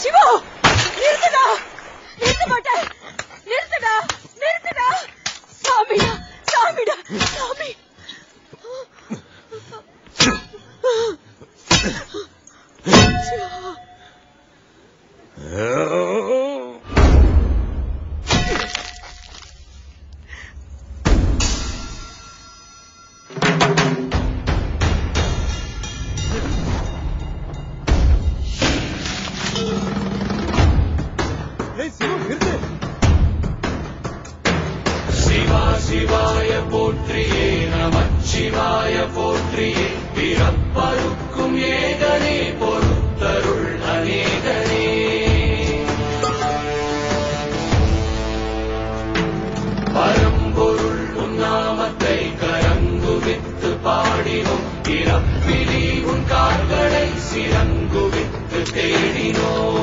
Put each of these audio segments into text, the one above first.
சிவா, நிறுத்துடா, நிறுத்த மாட்டேன், நிறுத்துடா, நிறுத்துடா. சாமிடா, சாமிடா, சாமி. சிவாய போற்றியே நமச்சிவாய போற்றியே பிறப்பருக்கும் ஏகனே பொறுத்தருள் அநேகனே பரம்பொருள் உன்னாமத்தை கரங்குவித்து பாடினோம் பிறப்பிலி உன் கால்களை சிறங்குவித்து தேடினோம்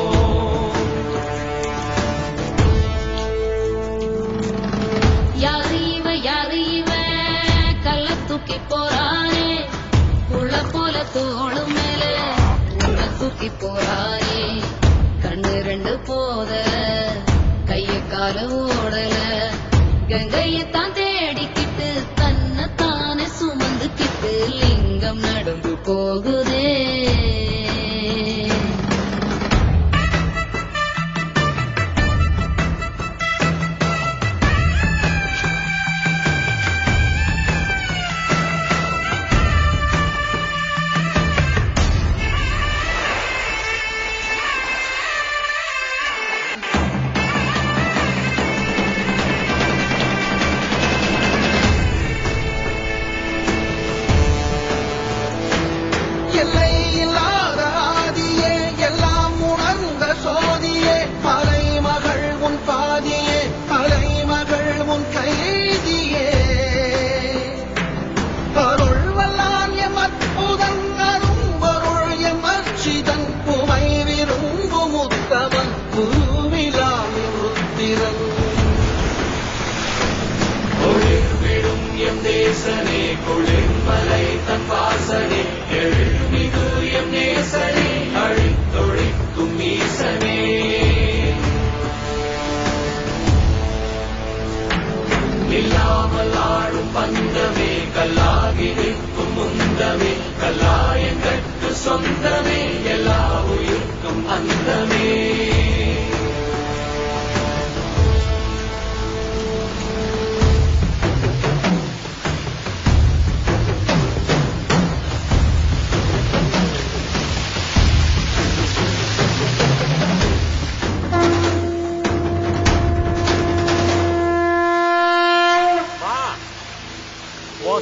தூக்கி போறானே புள்ள போல தோளு மேல உன்னை தூக்கி போறானே கண்ணு ரெண்டு போத கைய கால ஓடல கங்கையத்தான் தேடிக்கிட்டு தன்னை தானே சுமந்துக்கிட்டு லிங்கம் நடந்து போகுதே நேசனே குளிர்மலை தன் வாசனே எழுமிகு எம் நேசனே அழித்தொழிக்கும் ஈசனே இல்லாமல் ஆடும் பந்தமே கல்லாகி நிற்கும் முந்தமே கல்லாயங்கட்கு சொந்தமே எல்லா உயிர்க்கும் அந்தமே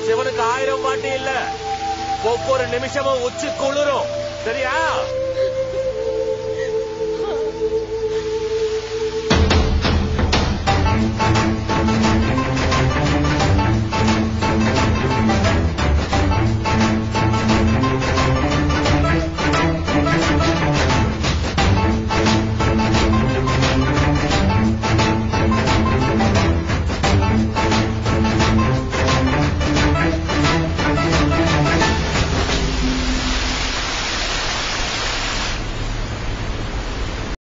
சிவனுக்கு 1000 வாட்டி இல்ல, ஒவ்வொரு நிமிஷமும் உச்சி குளிரும். சரியா?